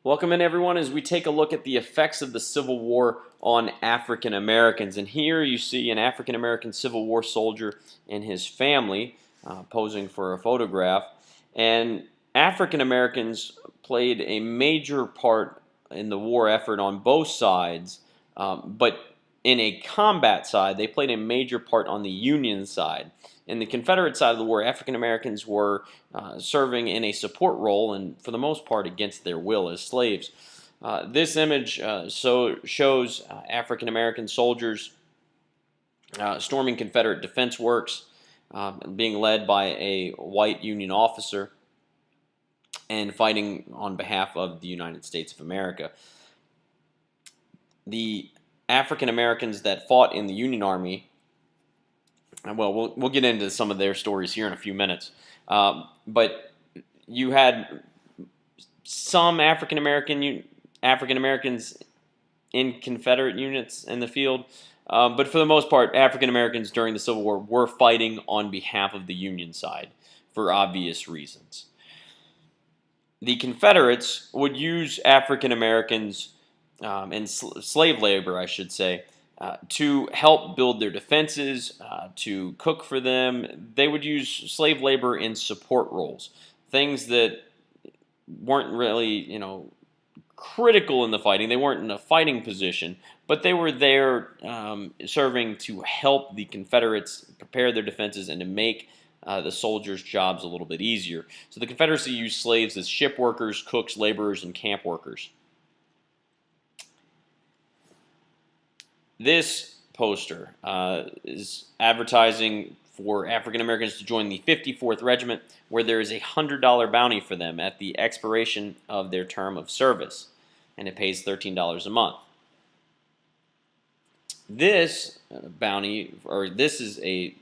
Welcome in, everyone, as we take a look at the effects of the Civil War on African Americans. And here you see an African American Civil War soldier and his family posing for a photograph. And African Americans played a major part in the war effort on both sides, but in a combat side, they played a major part on the Union side. In the Confederate side of the war, African Americans were serving in a support role and, for the most part, against their will as slaves. This image shows African American soldiers storming Confederate defense works, being led by a white Union officer and fighting on behalf of the United States of America. The African Americans that fought in the Union Army, well, we'll get into some of their stories here in a few minutes. But you had some African Americans in Confederate units in the field, but for the most part, African Americans during the Civil War were fighting on behalf of the Union side for obvious reasons. The Confederates would use African Americans and slave labor, I should say, to help build their defenses, to cook for them. They would use slave labor in support roles, things that weren't really, critical in the fighting. They weren't in a fighting position, but they were there serving to help the Confederates prepare their defenses and to make the soldiers' jobs a little bit easier. So the Confederacy used slaves as ship workers, cooks, laborers, and camp workers. This poster is advertising for African Americans to join the 54th Regiment, where there is a $100 bounty for them at the expiration of their term of service, and it pays $13 a month. This bounty, or this is a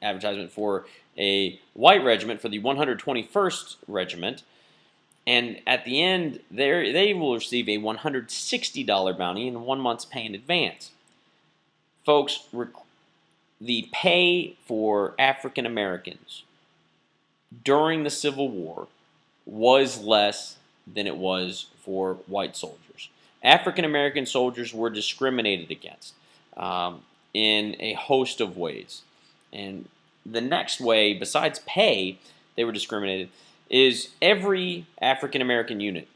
advertisement for a white regiment, for the 121st Regiment, and at the end, they will receive a $160 bounty and 1 month's pay in advance. Folks, the pay for African Americans during the Civil War was less than it was for white soldiers. African American soldiers were discriminated against in a host of ways. And the next way, besides pay, they were discriminated, is every African American unit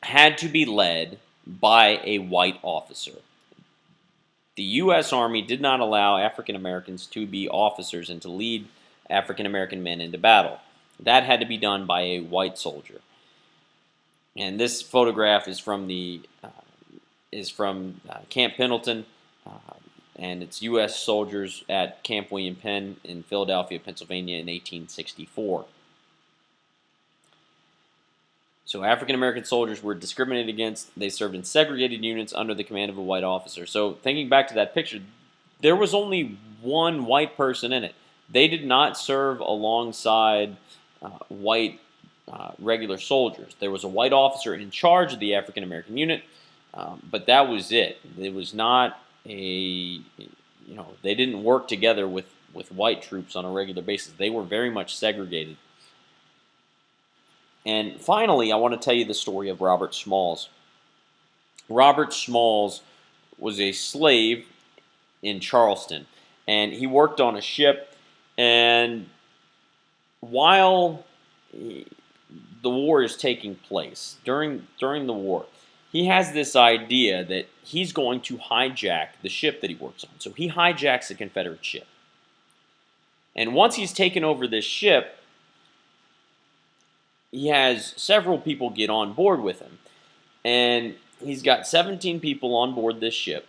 had to be led by a white officer. The U.S. Army did not allow African Americans to be officers and to lead African American men into battle. That had to be done by a white soldier. And this photograph is from Camp Pendleton, and it's U.S. soldiers at Camp William Penn in Philadelphia, Pennsylvania in 1864. So African American soldiers were discriminated against. They served in segregated units under the command of a white officer. So thinking back to that picture, there was only one white person in it. They did not serve alongside white regular soldiers. There was a white officer in charge of the African American unit, but that was it. It was not they didn't work together with white troops on a regular basis. They were very much segregated. And finally, I want to tell you the story of Robert Smalls. Robert Smalls was a slave in Charleston, and he worked on a ship, and while the war is taking place, during the war, he has this idea that he's going to hijack the ship that he works on. So he hijacks a Confederate ship. And once he's taken over this ship, he has several people get on board with him. And he's got 17 people on board this ship.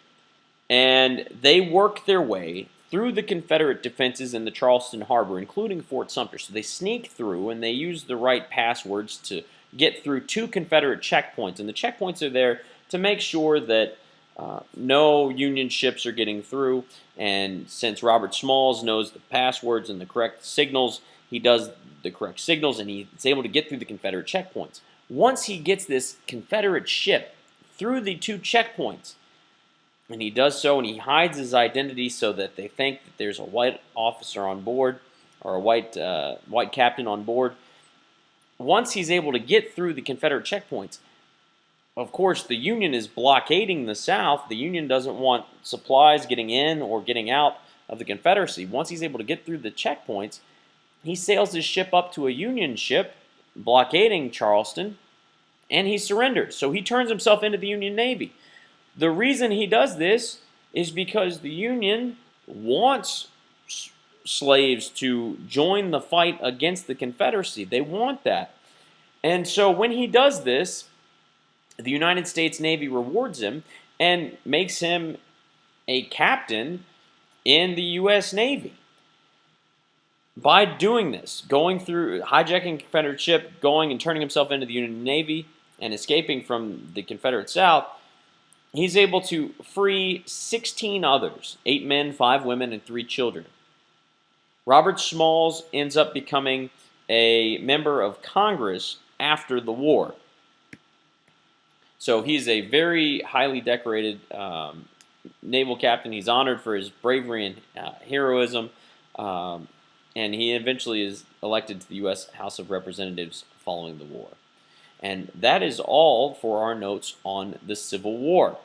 And they work their way through the Confederate defenses in the Charleston Harbor, including Fort Sumter. So they sneak through, and they use the right passwords to get through 2 Confederate checkpoints. And the checkpoints are there to make sure that no Union ships are getting through. And since Robert Smalls knows the passwords and the correct signals, he does the correct signals, and he's able to get through the Confederate checkpoints. Once he gets this Confederate ship through the 2 checkpoints, and he does so, and he hides his identity so that they think that there's a white officer on board, or a white captain on board, once he's able to get through the Confederate checkpoints, of course, the Union is blockading the South. The Union doesn't want supplies getting in or getting out of the Confederacy. Once he's able to get through the checkpoints, he sails his ship up to a Union ship blockading Charleston, and he surrenders. So he turns himself into the Union Navy. The reason he does this is because the Union wants slaves to join the fight against the Confederacy. They want that. And so when he does this, the United States Navy rewards him and makes him a captain in the U.S. Navy. By doing this, going through, hijacking a Confederate ship, going and turning himself into the Union Navy, and escaping from the Confederate South, he's able to free 16 others, 8 men, 5 women, and 3 children. Robert Smalls ends up becoming a member of Congress after the war. So he's a very highly decorated naval captain. He's honored for his bravery and heroism, and he eventually is elected to the U.S. House of Representatives following the war. And that is all for our notes on the Civil War.